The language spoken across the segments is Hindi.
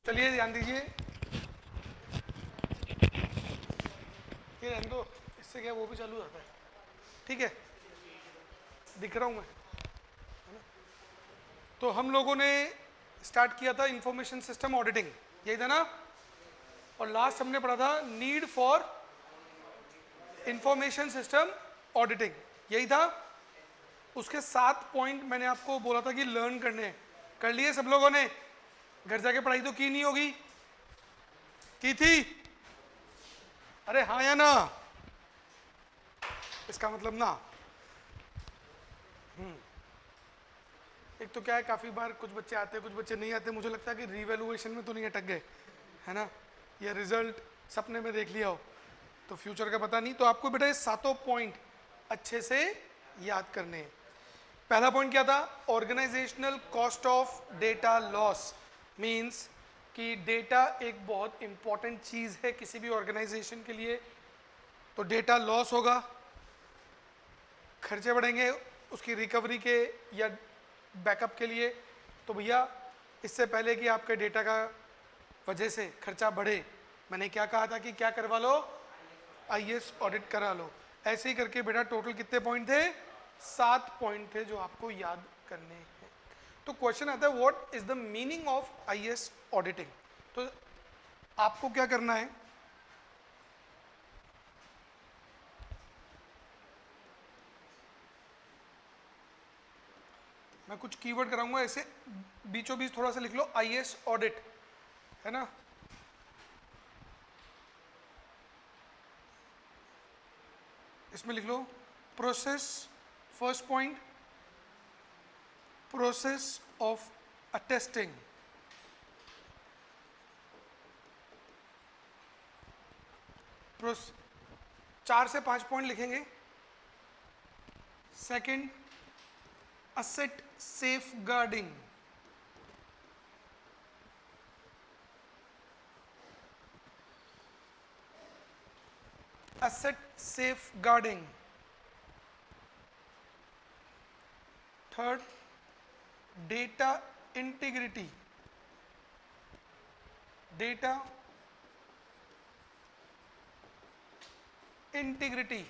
चलिए ध्यान दीजिए, ये रहने दो, इससे क्या वो भी चालू रहता है, ठीक है, दिख रहा हूं मैं, है ना। तो हम लोगों ने स्टार्ट किया था इंफॉर्मेशन सिस्टम ऑडिटिंग, यही था ना। और लास्ट हमने पढ़ा था need for information system auditing, यही था। उसके 7 पॉइंट मैंने आपको बोला था कि लर्न करने हैं, कर लिए सब लोगों ने? घर जाके पढ़ाई तो की नहीं होगी, की थी? अरे हाँ या ना, इसका मतलब ना। एक तो क्या है, काफी बार कुछ बच्चे आते हैं कुछ बच्चे नहीं आते, मुझे लगता है कि रिवैल्यूएशन में तो नहीं अटक गए, है ना, या रिजल्ट सपने में देख लिया हो, तो फ्यूचर का पता नहीं। तो आपको बेटा ये 7 पॉइंट अच्छे से याद करने हैं। पहला पॉइंट क्या था? Organisational cost of data loss. Means कि डेटा एक बहुत इंपॉर्टेंट चीज है किसी भी ऑर्गेनाइजेशन के लिए, तो डेटा लॉस होगा, खर्चे बढ़ेंगे उसकी रिकवरी के या बैकअप के लिए। तो भैया इससे पहले कि आपके डेटा का वजह से खर्चा बढ़े, मैंने क्या कहा था कि क्या करवा लो? आईएएस ऑडिट करा लो। ऐसे ही करके बेटा टोटल कितने पॉइंट थे? 7 पॉइंट थे जो आपको याद करने हैं। तो क्वेश्चन आता है what is the meaning of IAS auditing. तो आपको क्या करना है, मैं कुछ कीवर्ड कराऊंगा, ऐसे बीचों बीच थोड़ा सा लिख लो, आईएएस ऑडिट, है ना। इसमें लिख लो process, first point process of attesting, 4 से 5 पॉइंट लिखेंगे। Second, asset safeguarding, asset safeguarding. Third, data integrity, data integrity.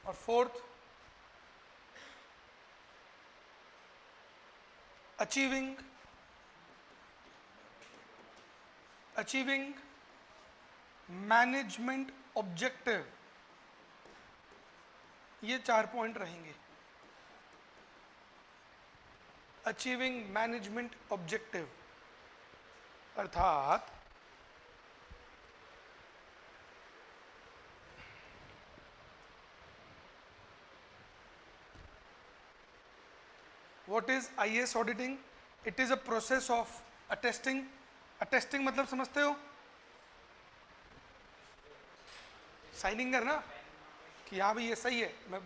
और फोर्थ, अचीविंग मैनेजमेंट ऑब्जेक्टिव। ये 4 पॉइंट रहेंगे, अचीविंग मैनेजमेंट ऑब्जेक्टिव, अर्थात what is IAS auditing? It is a process of attesting. Attesting मतलब समझते हो? साइनिंग करना कि हाँ भाई ये सही है, मैं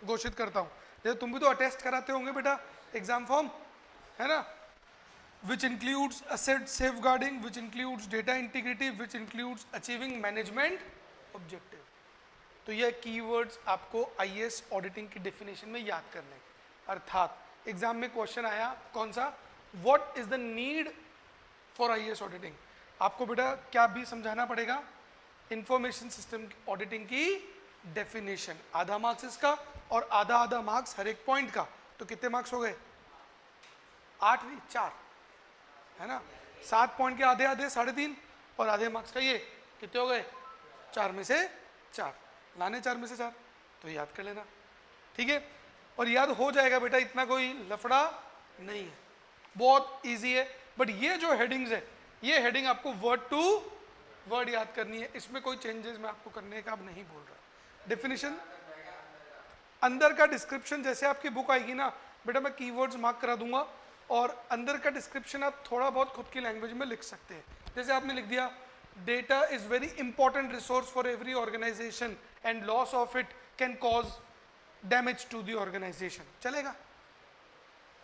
घोषित करता हूँ। जैसे तुम भी तो अटेस्ट कराते होंगे बेटा एग्जाम फॉर्म, है ना। Which includes asset safeguarding, which includes data integrity, which includes achieving management objective. तो ये कीवर्ड्स आपको आईएएस ऑडिटिंग की डेफिनेशन में याद करने। अर्थात एग्जाम में क्वेश्चन आया कौन सा, what is the need for IAS auditing, आपको बेटा क्या भी समझाना पड़ेगा? इंफॉर्मेशन सिस्टम ऑडिटिंग की डेफिनेशन, आधा मार्क्स इसका और आधा आधा मार्क्स हर एक पॉइंट का। तो कितने मार्क्स हो गए? 8 नहीं 4, है ना। 7 पॉइंट के आधे आधे 3.5 और आधे मार्क्स का ये कितने हो गए? 4 में से 4 लाने, 4 में से 4, तो याद कर लेना, ठीक है। और याद हो जाएगा बेटा, इतना कोई लफड़ा नहीं है, बहुत इजी है। बट ये जो हेडिंग्स है, ये हेडिंग आपको वर्ड टू वर्ड याद करनी है, इसमें कोई चेंजेस मैं आपको करने का अब नहीं बोल रहा। डेफिनेशन अंदर का डिस्क्रिप्शन, जैसे आपकी बुक आएगी ना बेटा, मैं कीवर्ड्स मार्क करा दूंगा और अंदर का डिस्क्रिप्शन आप थोड़ा बहुत खुद की लैंग्वेज में लिख सकते हैं। जैसे आपने लिख दिया data is very important resource for every organisation and loss of it can cause damage to the organisation, चलेगा,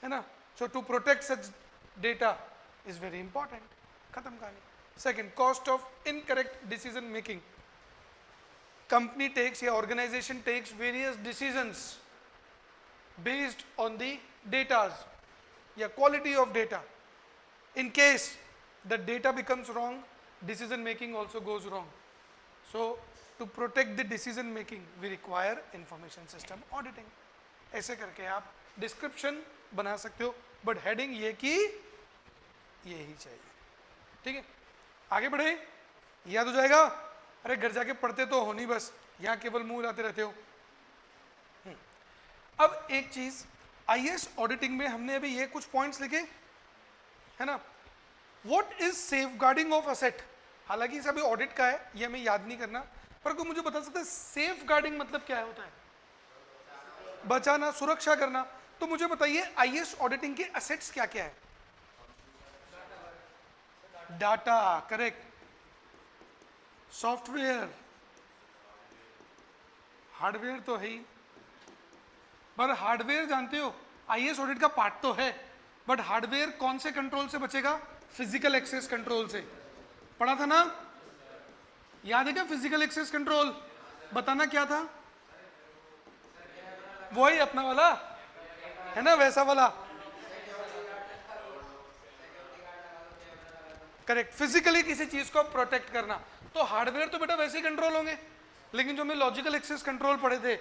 है ना। So to protect such data is very important, खत्म कहानी। Second, cost of incorrect decision making, company takes या organization takes various decisions based on the datas या quality of data. In case the data becomes wrong, decision making also goes wrong. So to protect the decision making, we require information system auditing. ऐसे करके आप डिस्क्रिप्शन बना सकते हो, बट हेडिंग ये कि ये ही चाहिए. ठीक है, आगे बढ़े, याद हो जाएगा. अरे घर जाके पढ़ते तो हो नहीं, बस यहाँ केवल मुंह लाते रहते हो. अब एक चीज आईएएस ऑडिटिंग में हमने अभी ये कुछ पॉइंट्स लिखे है ना. What is safeguarding of asset. हालांकि इसे अभी ऑडिट का है, ये हमें याद नहीं करना, पर कोई मुझे बता सकता है सेफगार्डिंग मतलब क्या होता है. बचाना, सुरक्षा करना. तो मुझे बताइए आईएएस ऑडिटिंग के असेट्स क्या क्या है. Data, correct. सॉफ्टवेयर, हार्डवेयर तो है ही, पर हार्डवेयर जानते हो आईएएस ऑडिट का पार्ट तो है, बट हार्डवेयर कौन से कंट्रोल से बचेगा. फिजिकल एक्सेस कंट्रोल से. पढ़ा था ना, याद है क्या. फिजिकल एक्सेस कंट्रोल बताना क्या था. वही अपना वाला है ना, वैसा वाला. करेक्ट. फिजिकली किसी चीज को प्रोटेक्ट करना. तो हार्डवेयर तो बेटा वैसे ही कंट्रोल होंगे, लेकिन जो हमने लॉजिकल एक्सेस कंट्रोल पढ़े थे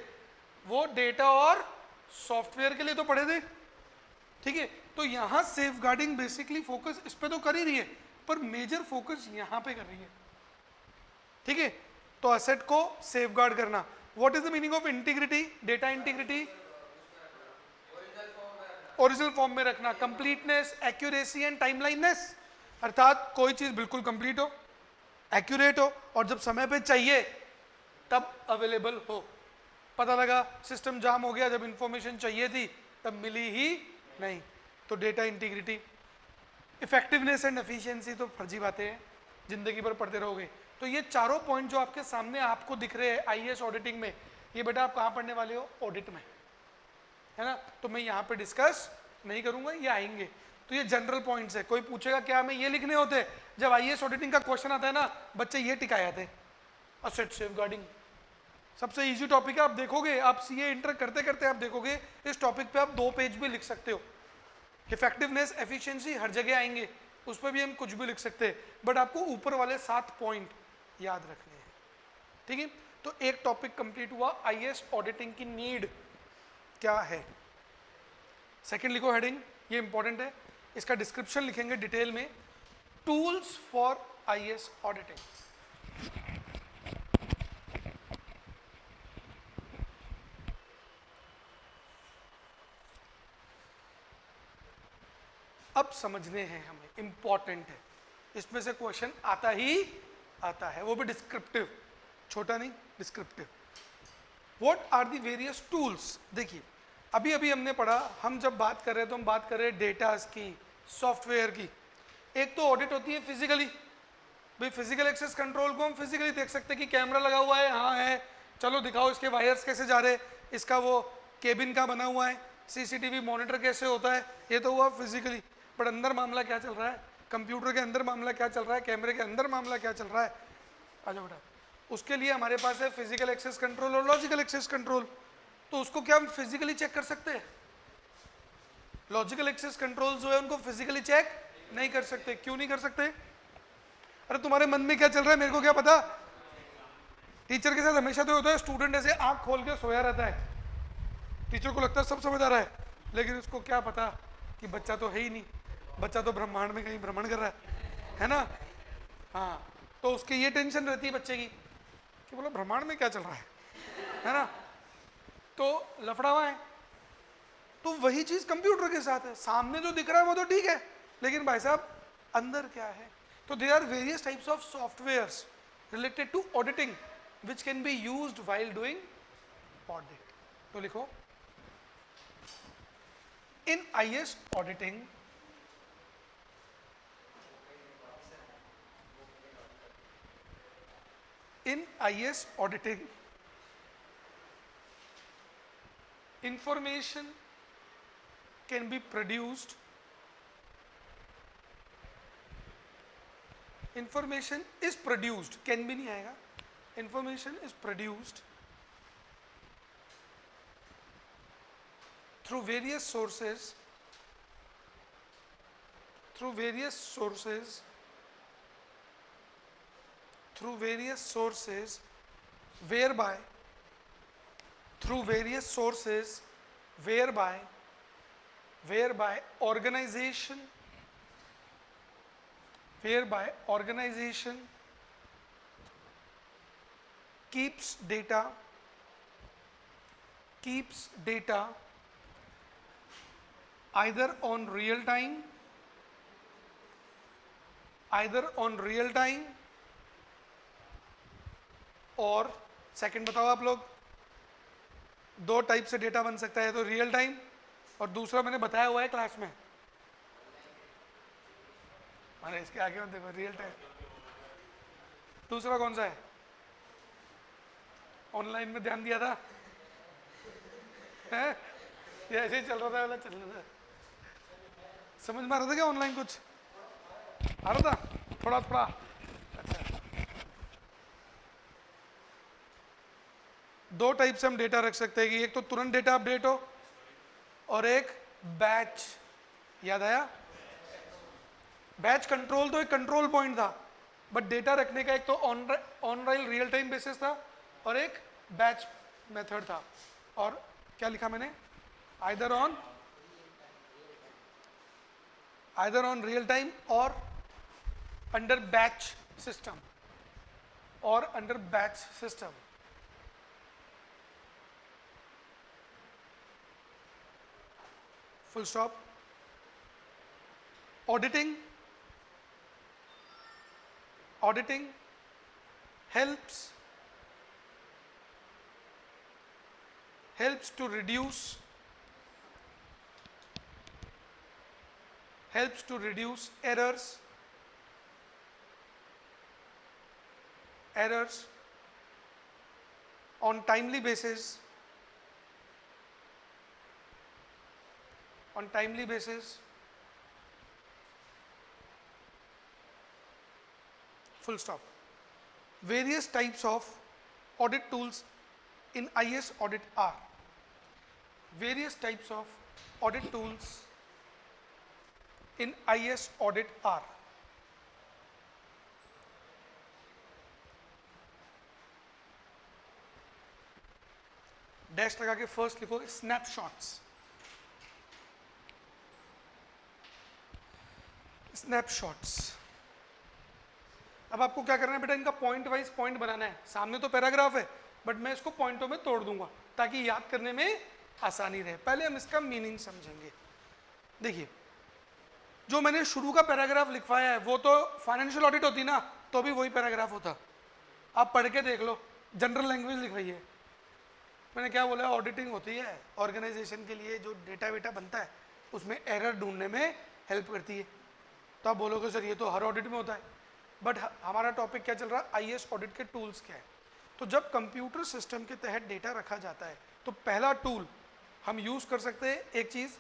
वो डेटा और सॉफ्टवेयर के लिए तो पढ़े थे. ठीक है, तो यहां सेफगार्डिंग बेसिकली फोकस इस पे तो कर ही रही है, पर मेजर फोकस यहां पे कर रही है. ठीक है, तो असेट को सेफगार्ड करना. What is the meaning of integrity. Data integrity original form में रखना. कंप्लीटनेस, एक्यूरेसी एंड टाइमलाइननेस, अर्थात कोई चीज बिल्कुल कंप्लीट हो, एक्यूरेट हो, और जब समय पे चाहिए तब अवेलेबल हो. पता लगा सिस्टम जाम हो गया, जब इंफॉर्मेशन चाहिए थी तब मिली ही नहीं. तो data integrity. Effectiveness and efficiency तो फर्जी बातें हैं, जिंदगी भर पढ़ते रहोगे. तो ये चारों पॉइंट जो आपके सामने आपको दिख रहे हैं आईएएस ऑडिटिंग में, ये बेटा आप कहाँ पढ़ने वाले हो. ऑडिट में, है ना. तो मैं यहाँ पे डिस्कस नहीं करूंगा, ये आएंगे. तो ये जनरल पॉइंट्स है. कोई पूछेगा क्या हमें ये लिखने होते. जब आईएएस ऑडिटिंग का क्वेश्चन आता है ना, बच्चे ये टिकाए थे. असेट सेफगार्डिंग सबसे इजी टॉपिक है. आप देखोगे, आप सीए इंटर करते करते आप देखोगे इस टॉपिक पे आप 2 पेज भी लिख सकते हो. इफेक्टिवनेस, एफिशिएंसी हर जगह आएंगे, उस पर भी हम कुछ भी लिख सकते हैं, बट आपको ऊपर वाले 7 पॉइंट याद रखने हैं. ठीक है, तो एक टॉपिक कंप्लीट हुआ. आईएएस ऑडिटिंग की नीड क्या है. सेकंड लिखो हेडिंग, ये इंपॉर्टेंट है. इसका डिस्क्रिप्शन लिखेंगे डिटेल में. Tools for IAS auditing. अब समझने हैं हमें, इंपॉर्टेंट है. इसमें से क्वेश्चन आता ही आता है, वो भी डिस्क्रिप्टिव, छोटा नहीं, descriptive. What are the various tools. देखिए अभी अभी हमने पढ़ा, हम जब बात कर रहे हैं तो हम बात कर रहे हैं डेटास की, सॉफ्टवेयर की. एक तो ऑडिट होती है फिजिकली. भाई फिजिकल एक्सेस कंट्रोल को हम फिजिकली देख सकते हैं कि कैमरा लगा हुआ है, हाँ है, चलो दिखाओ इसके वायर्स कैसे जा रहे हैं, इसका वो केबिन का बना हुआ है, सीसीटीवी मॉनिटर कैसे होता है, ये तो हुआ फिजिकली. बट अंदर मामला क्या चल रहा है, कंप्यूटर के अंदर मामला क्या चल रहा है, कैमरे के अंदर मामला क्या चल रहा है. आ जाओ बेटा. उसके लिए हमारे पास है फिजिकल एक्सेस कंट्रोल और लॉजिकल एक्सेस कंट्रोल. तो उसको क्या हम फिजिकली चेक कर सकते हैं. लॉजिकल एक्सेस कंट्रोल जो है उनको फिजिकली चेक नहीं कर सकते. क्यों नहीं कर सकते. अरे तुम्हारे मन में क्या चल रहा है मेरे को क्या पता. टीचर के साथ हमेशा तो होता है, स्टूडेंट ऐसे आंख खोल के सोया रहता है, टीचर को लगता है सब समझ आ रहा है, लेकिन उसको क्या पता कि बच्चा तो है ही नहीं, बच्चा तो ब्रह्मांड में कहीं भ्रमण कर रहा है ना. हाँ, तो उसकी ये टेंशन रहती है बच्चे की कि बोलो ब्रह्मांड में क्या चल रहा है ना. तो लफड़ा हुआ है. तो वही चीज कंप्यूटर के साथ है, सामने जो दिख रहा है वो तो ठीक है, लेकिन भाई साहब अंदर क्या है. तो there are various types of softwares related to auditing which can be used while doing audit. तो लिखो, in IS auditing information can be produced, information is produced, can भी नहीं आएगा, information is produced through various sources whereby organization keeps data either on real time और सेकंड बताओ आप लोग, दो टाइप से डेटा बन सकता है, तो रियल टाइम और दूसरा मैंने बताया हुआ है क्लास में, मैंने इसके आगे मत देखो, रियल टाइम। दूसरा कौन सा है? ऑनलाइन में ध्यान दिया था हैं? ये ऐसे ही चल रहा था, वाला चल रहा था, समझ में आ रहा था क्या? ऑनलाइन कुछ आ रहा था थोड़ा थोड़ा? अच्छा, दो टाइप से हम डेटा रख सकते हैं कि एक तो तुरंत डेटा अपडेट हो और एक बैच। याद आया? बैच कंट्रोल तो एक कंट्रोल पॉइंट था, बट डेटा रखने का एक तो ऑन रियल टाइम बेसिस था और एक बैच मेथड था। और क्या लिखा मैंने? आइदर ऑन रियल टाइम और under batch system full stop. Auditing helps to reduce errors on timely basis full stop. Various types of audit tools in IS audit are dash लगा के फर्स्ट लिखो स्नैपशॉट्स। अब आपको क्या करना है बेटा, इनका पॉइंट वाइज पॉइंट बनाना है। सामने तो पैराग्राफ है बट मैं इसको पॉइंटों में तोड़ दूंगा ताकि याद करने में आसानी रहे। पहले हम इसका मीनिंग समझेंगे। देखिए, जो मैंने शुरू का पैराग्राफ लिखवाया है वो तो फाइनेंशियल ऑडिट होती ना तो भी वही पैराग्राफ होता। आप पढ़ के देख लो, जनरल लैंग्वेज लिखवाई है। मैंने क्या बोला? ऑडिटिंग होती है ऑर्गेनाइजेशन के लिए, जो डेटा वेटा बनता है उसमें एरर ढूंढने में हेल्प करती है। तो आप बोलोगे सर ये तो हर ऑडिट में होता है, बट हमारा टॉपिक क्या चल रहा है? आईएएस ऑडिट के टूल्स क्या है। तो जब कंप्यूटर सिस्टम के तहत डेटा रखा जाता है तो पहला टूल हम यूज कर सकते हैं। एक चीज,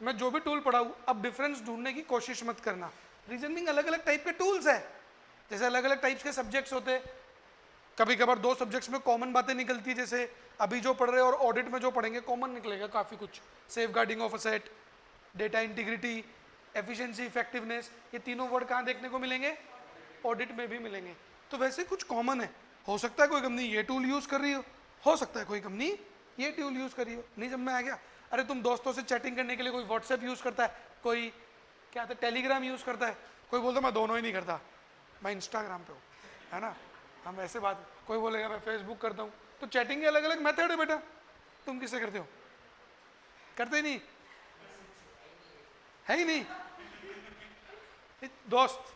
मैं जो भी टूल पढ़ाऊँ, अब डिफरेंस ढूंढने की कोशिश मत करना। रीजनिंग अलग अलग टाइप के टूल्स है, जैसे अलग अलग टाइप्स के सब्जेक्ट्स होते हैं। कभी कभार दो सब्जेक्ट्स में कॉमन बातें निकलती है, जैसे अभी जो पढ़ रहे हैं और ऑडिट में जो पढ़ेंगे कॉमन निकलेगा काफ़ी कुछ। Safeguarding of asset, data integrity, efficiency, effectiveness, ये तीनों वर्ड कहाँ देखने को मिलेंगे? ऑडिट में भी मिलेंगे। तो वैसे कुछ कॉमन है। हो सकता है कोई कंपनी ये टूल यूज कर रही हो सकता है कोई कंपनी ये टूल यूज कर रही हो। नहीं समझ में आ गया? अरे तुम दोस्तों से चैटिंग करने के लिए कोई व्हाट्सएप यूज करता है, कोई क्या आता है टेलीग्राम यूज करता है, कोई बोलता मैं दोनों ही नहीं करता, मैं इंस्टाग्राम पे हूँ, है ना। हम ऐसे बात, कोई बोलेगा मैं फेसबुक करता हूँ। तो चैटिंग के अलग अलग मेथड है बेटा। तुम किससे करते हो? करते ही नहीं है ही नहीं दोस्त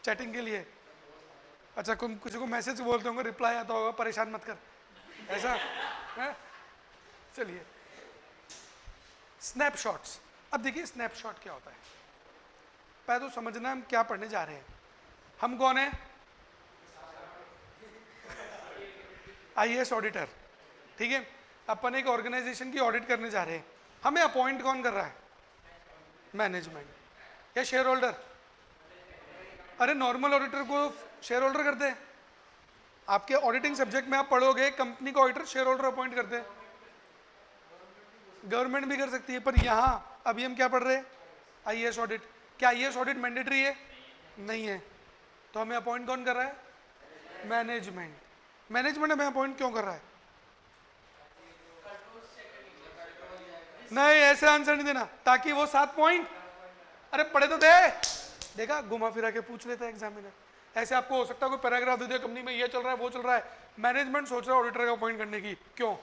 चैटिंग के लिए। अच्छा, किसी को मैसेज बोलते होंगे, रिप्लाई आता होगा, परेशान मत कर, ऐसा है। चलिए, स्नैपशॉट्स। अब देखिए स्नैपशॉट क्या होता है। पहले तो समझना हम क्या पढ़ने जा रहे हैं। हम कौन है? आईएएस ऑडिटर, ठीक है। अपन एक ऑर्गेनाइजेशन की ऑडिट करने जा रहे हैं। हमें अपॉइंट कौन कर रहा है? मैनेजमेंट या शेयर होल्डर? अरे नॉर्मल ऑडिटर को शेयर होल्डर करते हैं, आपके ऑडिटिंग सब्जेक्ट में आप पढ़ोगे कंपनी को ऑडिटर शेयर होल्डर अपॉइंट करते हैं, गवर्नमेंट भी कर सकती है, पर यहाँ अभी हम क्या पढ़ रहे हैं, आईएएस ऑडिट। क्या आईएएस ऑडिट मैंडेटरी है? नहीं है। तो हमें अपॉइंट कौन कर रहा है? मैनेजमेंट। मैनेजमेंट हमें अपॉइंट क्यों कर रहा है? नहीं, ऐसे आंसर नहीं देना, ताकि वो 7 पॉइंट, अरे पढ़े तो दे, देखा घुमा फिरा के पूछ लेता है एग्जामिनर। ऐसे आपको हो सकता है कोई पैराग्राफ दे दे, कंपनी में ये चल रहा है वो चल रहा है, मैनेजमेंट सोच रहा है ऑडिटर का अपॉइंट करने की, क्यों?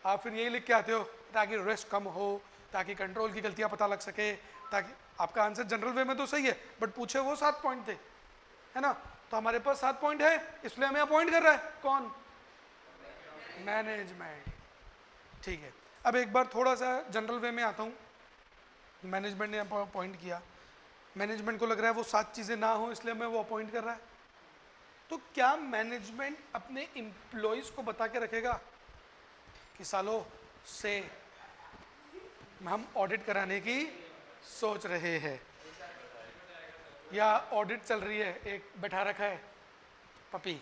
आप फिर यही लिख के आते हो ताकि रिस्क कम हो, ताकि कंट्रोल की गलतियां पता लग सके, ताकि आपका आंसर जनरल वे में तो सही है, बट पूछे वो 7 पॉइंट थे, है ना? तो हमारे पास 7 पॉइंट है, इसलिए हमें अपॉइंट कर रहा है कौन? मैनेजमेंट। ठीक है, अब एक बार थोड़ा सा जनरल वे में आता हूँ। मैनेजमेंट ने अपॉइंट किया, मैनेजमेंट को लग रहा है वो 7 चीज़ें ना हो, इसलिए हमें वो अपॉइंट कर रहा है। तो क्या मैनेजमेंट अपने एम्प्लॉयज़ को बता के रखेगा कि सालों से हम ऑडिट कराने की सोच रहे हैं, या ऑडिट चल रही है, एक बैठा रखा है पपी,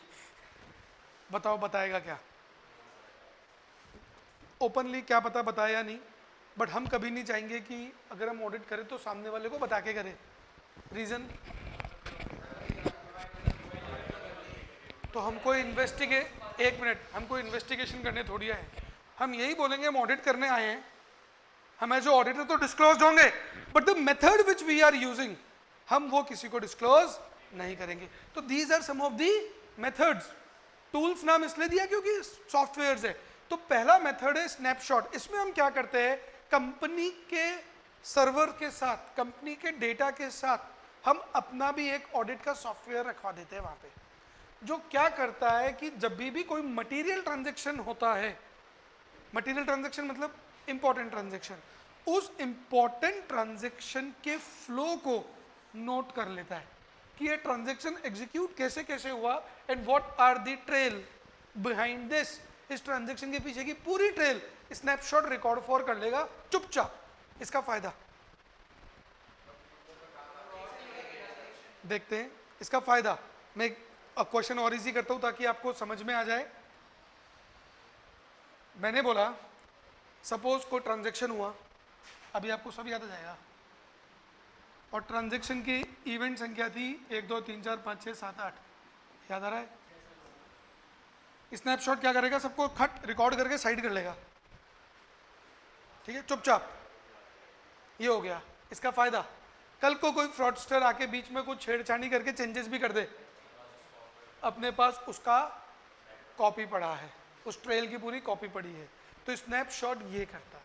बताओ बताएगा क्या? ओपनली क्या पता बताया या नहीं, बट हम कभी नहीं चाहेंगे कि अगर हम ऑडिट करें तो सामने वाले को बता के करें। रीज़न, तो हमको एक मिनट, हमको इन्वेस्टिगेशन करने थोड़ी आए, हम यही बोलेंगे हम ऑडिट करने आए हैं, हम एज ऑडिटर तो डिस्क्लोज होंगे, but the method which we are using, हम वो किसी को डिस्क्लोज नहीं करेंगे। तो these are some of the methods. Tools नाम इसलिए दिया क्योंकि सॉफ्टवेयर्स है। तो पहला मेथड है स्नैपशॉट। इसमें हम क्या करते हैं, कंपनी के सर्वर के साथ, कंपनी के डेटा के साथ हम अपना भी एक ऑडिट का सॉफ्टवेयर रखवा देते हैं वहां पे, जो क्या करता है कि जब भी कोई मटेरियल ट्रांजैक्शन होता है, मटेरियल ट्रांजैक्शन मतलब इंपॉर्टेंट ट्रांजैक्शन, उस इंपॉर्टेंट ट्रांजैक्शन के फ्लो को नोट कर लेता है कि ये ट्रांजैक्शन एग्जीक्यूट कैसे कैसे हुआ and what are the trail behind this. इस ट्रांजैक्शन के पीछे की पूरी ट्रेल स्नैपशॉट रिकॉर्ड फॉर कर लेगा चुपचाप। इसका फायदा देखते हैं, इसका फायदा मैं क्वेश्चन और इजी करता हूं ताकि आपको समझ में आ जाए। मैंने बोला सपोज कोई ट्रांजैक्शन हुआ, अभी आपको सब याद आ जाएगा, और ट्रांजैक्शन की इवेंट संख्या थी 1 2 3 4 5 6 7 8, याद आ रहा है? स्नैपशॉट क्या करेगा, सबको खट रिकॉर्ड करके साइड कर लेगा, ठीक है, चुपचाप। ये हो गया। इसका फायदा, कल को कोई फ्रॉडस्टर आके बीच में कुछ छेड़छाड़ी करके चेंजेस भी कर दे, अपने पास उसका कॉपी पड़ा है, उस ट्रेल की पूरी कॉपी पड़ी है। तो स्नैपशॉट ये करता है,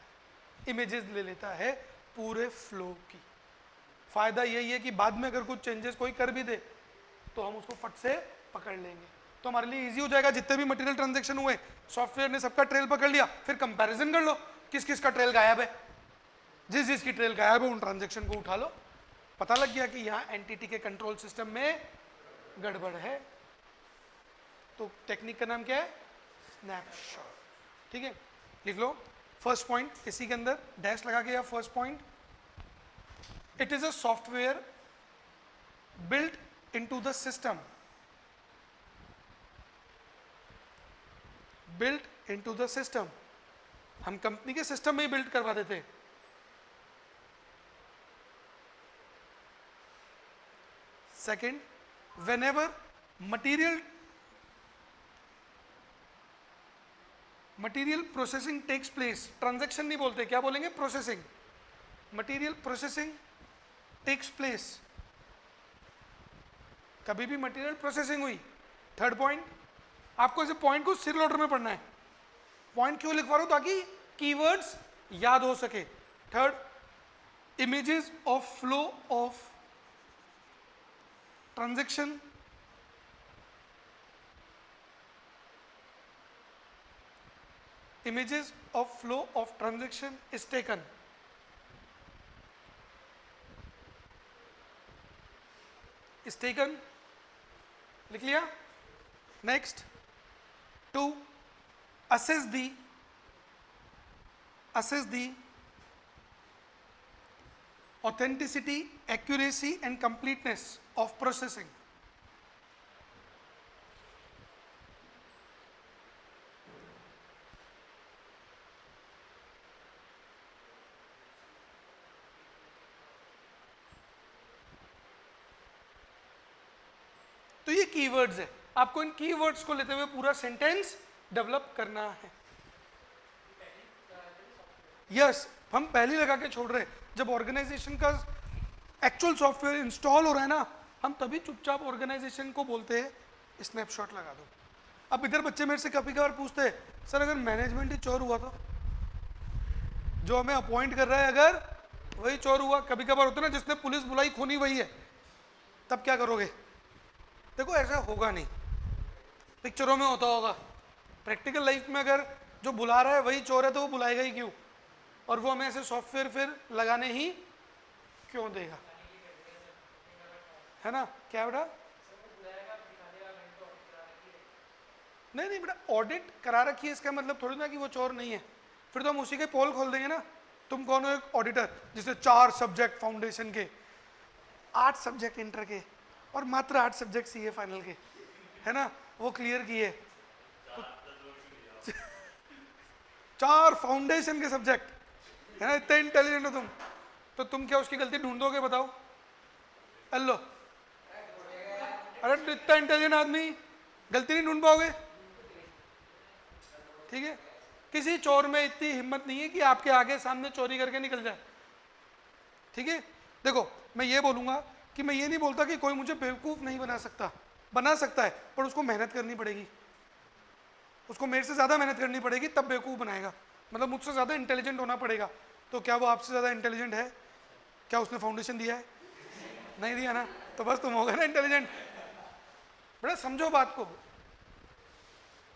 इमेजेस ले लेता है पूरे फ्लो की। फायदा यही है कि बाद में अगर कुछ चेंजेस कोई कर भी दे तो हम उसको फट से पकड़ लेंगे। तो हमारे लिए इजी हो जाएगा, जितने भी मटेरियल ट्रांजैक्शन हुए सॉफ्टवेयर ने सबका ट्रेल पकड़ लिया, फिर कंपैरिजन कर लो किस किस का ट्रेल गायब है, जिस जिसकी ट्रेल गायब है उन ट्रांजैक्शन को उठा लो, पता लग गया कि यहाँ एंटिटी के कंट्रोल सिस्टम में गड़बड़ है। तो टेक्निक का नाम क्या है, स्नैपशॉट। ठीक है, लिख लो फर्स्ट पॉइंट, इसी के अंदर डैश लगा के, या first point, it is a software built into the system, built into the system. हम कंपनी के सिस्टम में ही बिल्ड करवा देते हैं। Second, whenever material processing takes place, transaction नहीं बोलते, क्या बोलेंगे, processing, material processing takes place, कभी भी मटेरियल प्रोसेसिंग हुई। थर्ड पॉइंट, आपको इसे पॉइंट को सीरियल ऑर्डर में पढ़ना है। पॉइंट क्यों लिखवा रहा हूं, ताकि कीवर्ड्स याद हो सके। Third, images of flow of transaction, images of flow of transaction is taken, लिख लिया। Next, to assess the authenticity, accuracy and completeness of processing, तो ये कीवर्ड्स है, आपको इन कीवर्ड्स को लेते हुए पूरा सेंटेंस डेवलप करना है। यस, हम पहले लगा के छोड़ रहे हैं। जब ऑर्गेनाइजेशन का एक्चुअल सॉफ्टवेयर इंस्टॉल हो रहा है ना, हम तभी चुपचाप ऑर्गेनाइजेशन को बोलते हैं स्नैपशॉट लगा दो। अब इधर बच्चे मेरे से कभी कभार पूछते हैं, सर अगर मैनेजमेंट ही चोर हुआ तो, जो हमें अपॉइंट कर रहा है अगर वही चोर हुआ, कभी कभार होता है ना जिसने पुलिस बुलाई खूनी वही है, तब क्या करोगे? देखो ऐसा होगा नहीं, पिक्चरों में होता होगा, प्रैक्टिकल लाइफ में अगर जो बुला रहा है वही चोर है तो वो बुलाएगा ही क्यों, और वो हमें ऐसे सॉफ्टवेयर फिर लगाने ही क्यों देगा, है ना? क्या बेटा? नहीं नहीं बेटा, ऑडिट करा रखी है इसका मतलब थोड़ी ना कि वो चोर नहीं है, फिर तो हम उसी के पोल खोल देंगे ना। तुम कौन हो एक ऑडिटर जिसे 4 सब्जेक्ट फाउंडेशन के, 8 सब्जेक्ट इंटर के और मात्र 8 सब्जेक्ट सीए फाइनल के, है ना, वो क्लियर किए, तो 4 फाउंडेशन के सब्जेक्ट, है ना, इतने इंटेलिजेंट हो तुम, तो तुम क्या उसकी गलती ढूंढोगे? बताओ। हेलो, अरे इतना इंटेलिजेंट आदमी गलती नहीं ढूंढ पाओगे? ठीक है, किसी चोर में इतनी हिम्मत नहीं है कि आपके आगे सामने चोरी करके निकल जाए। ठीक है, देखो मैं ये बोलूंगा कि मैं ये नहीं बोलता कि कोई मुझे बेवकूफ नहीं बना सकता, बना सकता है, पर उसको मेहनत करनी पड़ेगी, उसको मेरे से ज्यादा मेहनत करनी पड़ेगी तब बेवकूफ बनाएगा, मतलब मुझसे ज्यादा इंटेलिजेंट होना पड़ेगा। तो क्या वो आपसे ज्यादा इंटेलिजेंट है? क्या उसने फाउंडेशन दिया है? नहीं दिया ना, तो बस तुम होगा ना इंटेलिजेंट। बड़ा समझो बात को,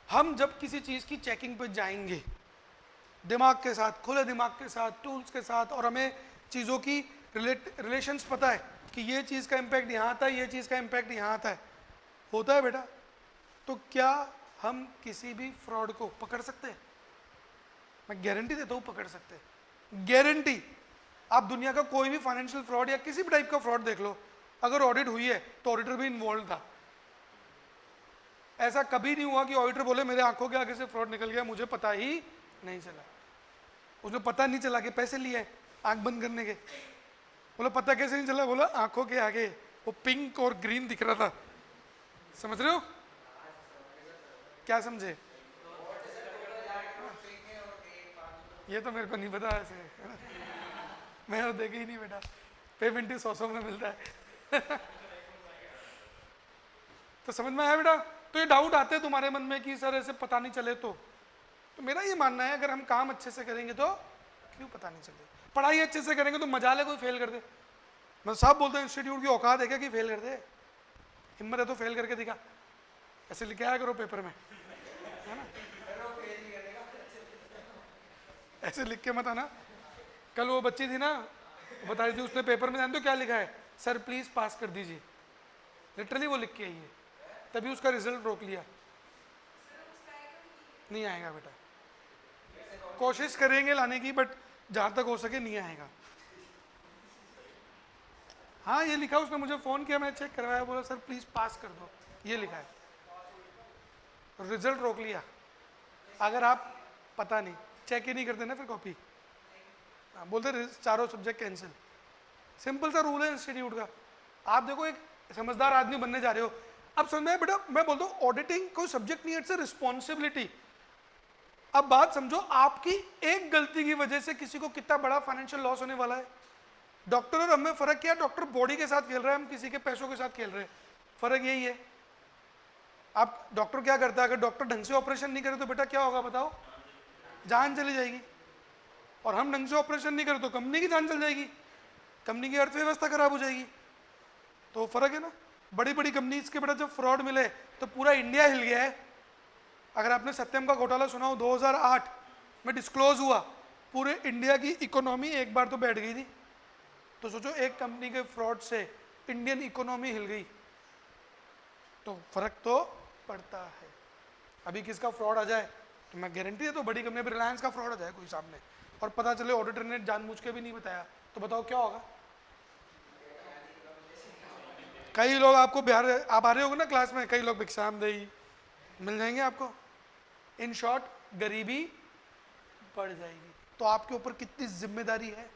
हम जब किसी चीज की चेकिंग पे जाएंगे दिमाग के साथ, खुले दिमाग के साथ, टूल्स के साथ, और हमें चीज़ों की रिलेशंस पता है कि ये चीज़ का इम्पैक्ट यहाँ आता है, ये चीज़ का इम्पैक्ट यहाँ आता है, होता है बेटा, तो क्या हम किसी भी फ्रॉड को पकड़ सकते हैं? मैं गारंटी देता हूँ पकड़ सकते हैं, गारंटी। आप दुनिया का कोई भी फाइनेंशियल फ्रॉड या किसी भी टाइप का फ्रॉड देख लो, अगर ऑडिट हुई है तो ऑडिटर भी इन्वॉल्व था। ऐसा कभी नहीं हुआ कि ऑडिटर बोले मेरे आंखों के आगे से फ्रॉड निकल गया, मुझे पता ही नहीं चला। उसने पता नहीं चला कि पैसे लिए आंख बंद करने के, बोला पता कैसे नहीं चला? बोला आंखों के आगे वो पिंक और ग्रीन दिख रहा था। समझ रहे हो? क्या समझे? ये तो मेरे को नहीं पता ऐसे, है ना, मैं तो देखे ही नहीं बेटा, पेमेंट 100 में मिलता है। तो समझ में आया बेटा? तो ये डाउट आते हैं तुम्हारे मन में कि सर ऐसे पता नहीं चले तो मेरा ये मानना है अगर हम काम अच्छे से करेंगे तो क्यों पता नहीं चले, पढ़ाई अच्छे से करेंगे तो मजाल है कोई फेल कर दे। मैं साहब बोलते हैं इंस्टीट्यूट की औकात है क्या कि फेल कर दे? हिम्मत है तो फेल करके दिखा, ऐसे लिखे आया करो पेपर में, है ना, ऐसे लिख के मत आना। कल वो बच्ची थी ना, बता रही थी उसने पेपर में, जानते हो क्या लिखा है? सर प्लीज पास कर दीजिए, लिटरली वो लिख के आई है, तभी उसका रिजल्ट रोक लिया। नहीं आएगा बेटा, कोशिश करेंगे लाने की, बट जहां तक हो सके नहीं आएगा। हाँ ये लिखा, उसने मुझे फोन किया, मैंने चेक करवाया, बोला सर प्लीज पास कर दो, ये लिखा है, रिजल्ट रोक लिया। अगर आप पता नहीं चेक ही नहीं करते ना फिर कॉपी, बोलते चारों सब्जेक्ट कैंसिल। सिंपल सा रूल है इंस्टीट्यूट का। आप देखो एक समझदार आदमी बनने जा रहे हो, अब समझ में बेटा, मैं बोलता हूँ ऑडिटिंग कोई सब्जेक्ट नहीं है, इट्स अ रिस्पॉन्सिबिलिटी। अब बात समझो, आपकी एक गलती की वजह से किसी को कितना बड़ा फाइनेंशियल लॉस होने वाला है। डॉक्टर और हमें फर्क क्या? डॉक्टर बॉडी के साथ खेल रहा है, हम किसी के पैसों के साथ खेल रहे हैं, फर्क यही है। आप डॉक्टर क्या करता है? अगर डॉक्टर ढंग से ऑपरेशन नहीं करे तो बेटा क्या होगा बताओ? जान चली जाएगी। और हम ढंग से ऑपरेशन नहीं करें तो कंपनी की जान चल जाएगी, कंपनी की अर्थव्यवस्था खराब हो जाएगी। तो फर्क है ना। बड़ी बड़ी कंपनीज के बेटा जब फ्रॉड मिले तो पूरा इंडिया हिल गया है। अगर आपने सत्यम का घोटाला सुना हो, 2008 में डिस्क्लोज हुआ, पूरे इंडिया की इकोनॉमी एक बार तो बैठ गई थी। तो सोचो एक कंपनी के फ्रॉड से इंडियन इकोनॉमी हिल गई, तो फर्क तो पड़ता है। अभी किसका फ्रॉड आ जाए तो मैं गारंटी देता हूँ, बड़ी कंपनी में रिलायंस का फ्रॉड आ जाए कोई सामने, और पता चले ऑडिटर ने जानबूझ के भी नहीं बताया, तो बताओ क्या होगा? कई लोग आपको बिहार, आप आ रहे होगे ना क्लास में, कई लोग भिक्षामदेही मिल जाएंगे आपको। इन शॉर्ट गरीबी बढ़ जाएगी। तो आपके ऊपर कितनी जिम्मेदारी है,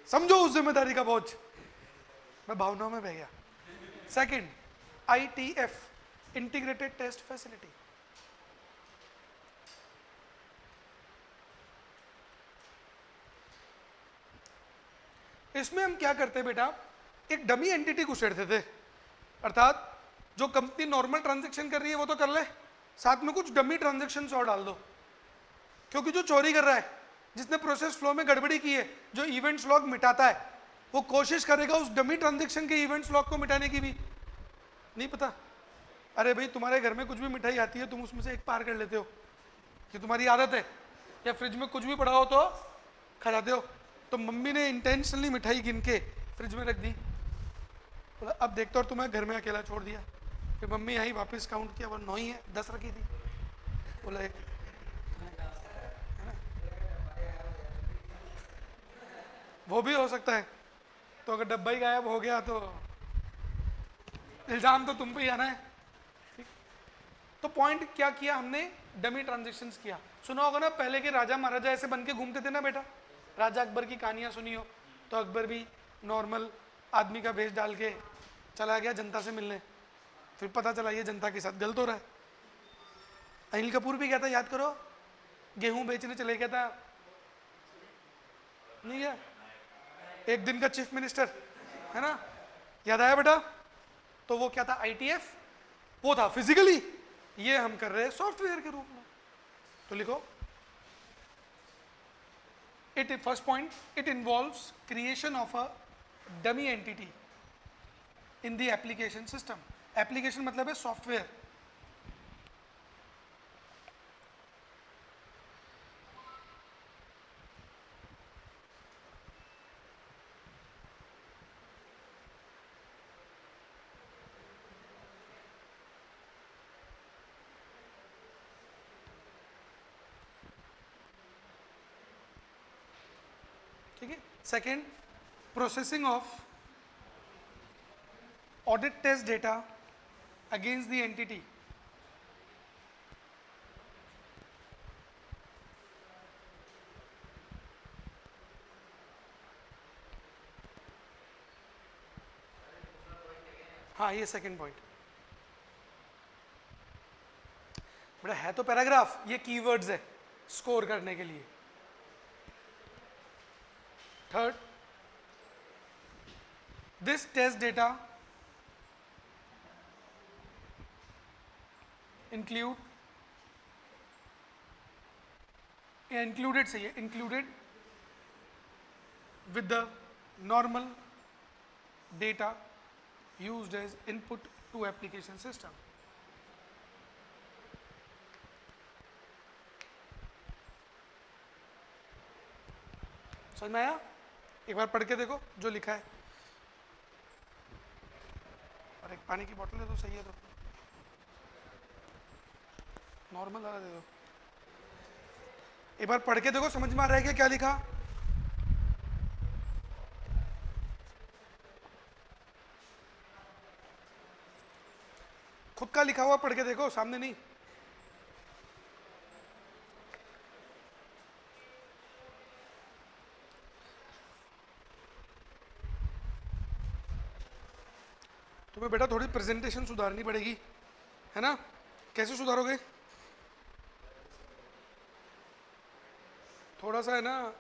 समझो उस जिम्मेदारी का बोझ। मैं भावनाओं में बह गया। Second, ITF, integrated test facility. इसमें हम क्या करते हैं बेटा, एक डमी एंटिटी घुसेड़ते थे, अर्थात जो कंपनी नॉर्मल ट्रांजैक्शन कर रही है वो तो कर ले, साथ में कुछ डमी ट्रांजैक्शंस और डाल दो, क्योंकि जो चोरी कर रहा है, जिसने प्रोसेस फ्लो में गड़बड़ी की है, जो इवेंट्स लॉग मिटाता है, वो कोशिश करेगा उस डमी ट्रांजैक्शन के इवेंट्स लॉग को मिटाने की भी। नहीं पता, अरे भाई तुम्हारे घर में कुछ भी मिठाई आती है तुम उसमें से एक पार कर लेते हो, कि तुम्हारी आदत है, या फ्रिज में कुछ भी पड़ा हो तो खा जाते हो, तो मम्मी ने इंटेंशनली मिठाई गिन के फ्रिज में रख दी, बोला अब देखते, और तुम्हें घर में अकेला छोड़ दिया, फिर मम्मी आई वापस काउंट किया, वो 9 ही है, 10 रखी थी, बोला एक, वो भी हो सकता है। तो अगर डब्बा ही गायब हो गया तो इल्जाम तो तुम पे ही आना है। ठीक, तो पॉइंट क्या किया हमने, डमी ट्रांजैक्शंस किया। सुना होगा ना, पहले के राजा महाराजा ऐसे बन के घूमते थे ना बेटा, राजा अकबर की कहानियां सुनी हो तो अकबर भी नॉर्मल आदमी का भेष डाल के चला गया जनता से मिलने, फिर पता चला ये जनता के साथ गलत हो रहा है। अनिल कपूर भी गया था, याद करो, गेहूं बेचने चले गया था, नहीं गया, एक दिन का चीफ मिनिस्टर है ना, याद आया बेटा। तो वो क्या था, ITF, वो था फिजिकली, ये हम कर रहे हैं सॉफ्टवेयर के रूप में। तो लिखो, first point, it involves creation of a dummy entity in the application system. Application मतलब है सॉफ्टवेयर। ठीक है, second, processing of audit test data against the entity. हाँ, ये सेकेंड पॉइंट बेटा, है तो पैराग्राफ, ये कीवर्ड्स है स्कोर करने के लिए। Third, this test data included सही है, included with the normal data used as input to application system। समझ में आया? एक बार पढ़ के देखो जो लिखा है, और एक पानी की बोतल दे दो, सही है, तो नॉर्मल वाला दे दो। एक बार पढ़ के देखो, समझ में आ रहा है कि क्या लिखा? खुद का लिखा हुआ पढ़ के देखो, सामने नहीं। तुम्हें बेटा थोड़ी प्रेजेंटेशन सुधारनी पड़ेगी, है ना? कैसे सुधारोगे? थोड़ा सा है ना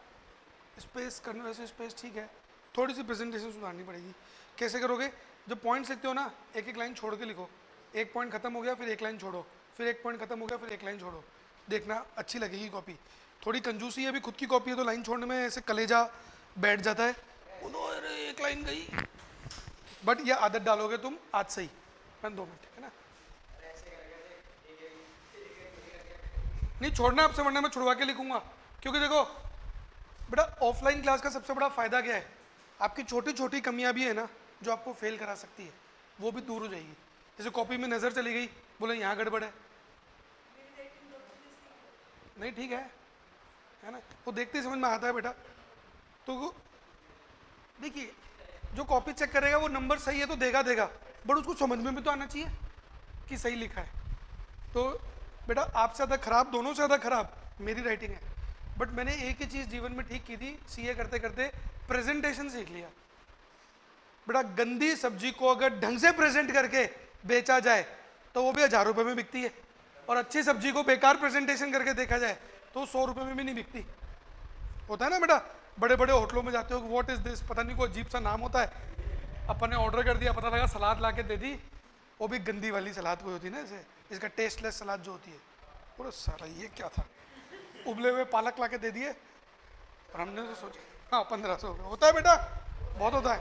स्पेस करना, वैसे स्पेस ठीक है, थोड़ी सी प्रेजेंटेशन सुधारनी पड़ेगी। कैसे करोगे? जब पॉइंट्स लिखते हो ना, एक एक लाइन छोड़ के लिखो, एक पॉइंट खत्म हो गया फिर एक लाइन छोड़ो, फिर एक पॉइंट खत्म हो गया फिर एक लाइन छोड़ो, देखना अच्छी लगेगी कॉपी। थोड़ी कंजूसी है, अभी खुद की कॉपी है तो लाइन छोड़ने में ऐसे कलेजा बैठ जाता है, अरे एक लाइन गई, बट ये आदत डालोगे तुम आज से ही। 2 मिनट, है ना? नहीं छोड़ना आपसे, वरना मैं छुड़वा के लिखूंगा। क्योंकि देखो बेटा, ऑफलाइन क्लास का सबसे बड़ा फायदा क्या है, आपकी छोटी छोटी कमियां भी है ना जो आपको फेल करा सकती है, वो भी दूर हो जाएगी। जैसे कॉपी में नजर चली गई, बोले यहाँ गड़बड़ है, नहीं ठीक है ना, वो देखते ही समझ में आता है बेटा। तो देखिए, जो कॉपी चेक करेगा वो नंबर सही है तो देगा, बट उसको समझ में भी तो आना चाहिए कि सही लिखा है। तो बेटा आपसे ज़्यादा खराब, दोनों से ज़्यादा खराब मेरी राइटिंग है, बट मैंने एक ही चीज़ जीवन में ठीक की थी, सीए करते करते प्रेजेंटेशन सीख लिया। बेटा गंदी सब्जी को अगर ढंग से प्रेजेंट करके बेचा जाए तो वो भी 1000 रुपये में बिकती है, और अच्छी सब्जी को बेकार प्रेजेंटेशन करके देखा जाए तो 100 रुपये में भी नहीं बिकती। होता है ना बेटा, बड़े बड़े होटलों में जाते हो, व्हाट इज दिस, पता नहीं कोई अजीब सा नाम होता है, अपन ने ऑर्डर कर दिया, पता लगा सलाद ला के दे दी, वो भी गंदी वाली सलाद कोई होती है ना, जैसे इसका टेस्टलेस सलाद जो होती है, पूरा सारा ये क्या था, उबले हुए पालक ला के दे दिए, और हमने तो सोचा हाँ 1500 होता है बेटा, बहुत होता है।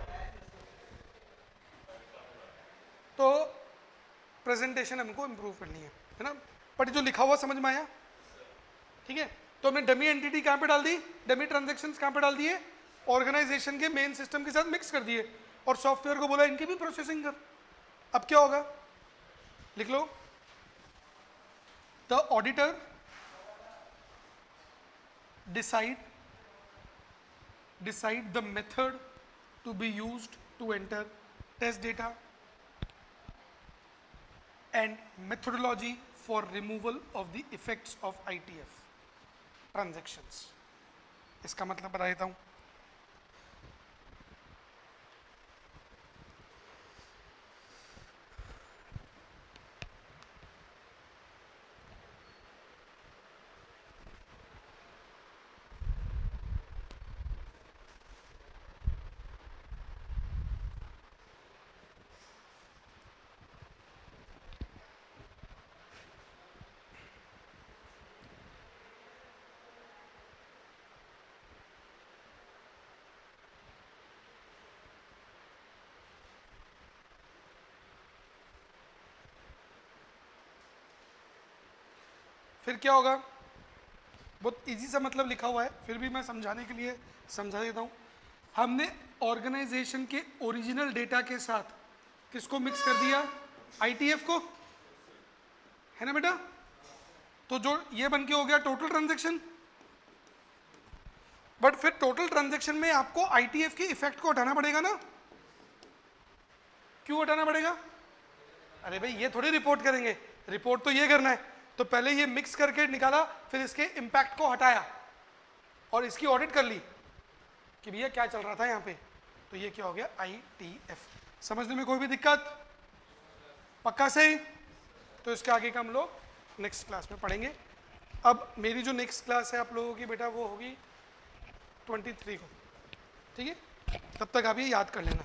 तो प्रेजेंटेशन हमको इम्प्रूव करनी है ना। बट जो लिखा हुआ समझ में आया, ठीक है। तो हमने डमी एंटिटी कहाँ पे डाल दी, डमी ट्रांजेक्शन्स कहाँ पे डाल दिए, ऑर्गेनाइजेशन के मेन सिस्टम के साथ मिक्स कर दिए, और सॉफ्टवेयर को बोला इनकी भी प्रोसेसिंग कर। अब क्या होगा, लिख लो, the auditor decide the method to be used to enter test data and methodology for removal of the effects of ITF transactions। इसका मतलब बता देता हूं, फिर क्या होगा, बहुत इजी सा मतलब लिखा हुआ है, फिर भी मैं समझाने के लिए समझा देता हूँ। हमने ऑर्गेनाइजेशन के ओरिजिनल डेटा के साथ किसको मिक्स कर दिया, आईटीएफ को, है ना बेटा। तो जो ये बन के हो गया टोटल ट्रांजैक्शन, बट फिर टोटल ट्रांजैक्शन में आपको आईटीएफ के इफेक्ट को हटाना पड़ेगा ना। क्यों हटाना पड़ेगा, अरे भाई ये थोड़ी रिपोर्ट करेंगे, रिपोर्ट तो ये करना है, तो पहले ये मिक्स करके निकाला, फिर इसके इम्पैक्ट को हटाया और इसकी ऑडिट कर ली कि भैया क्या चल रहा था यहाँ पे, तो ये क्या हो गया आईटीएफ। समझने में कोई भी दिक्कत, पक्का सही। तो इसके आगे का हम लोग नेक्स्ट क्लास में पढ़ेंगे। अब मेरी जो नेक्स्ट क्लास है आप लोगों की बेटा वो होगी 23 को, ठीक है। तब तक आप ये याद कर लेना।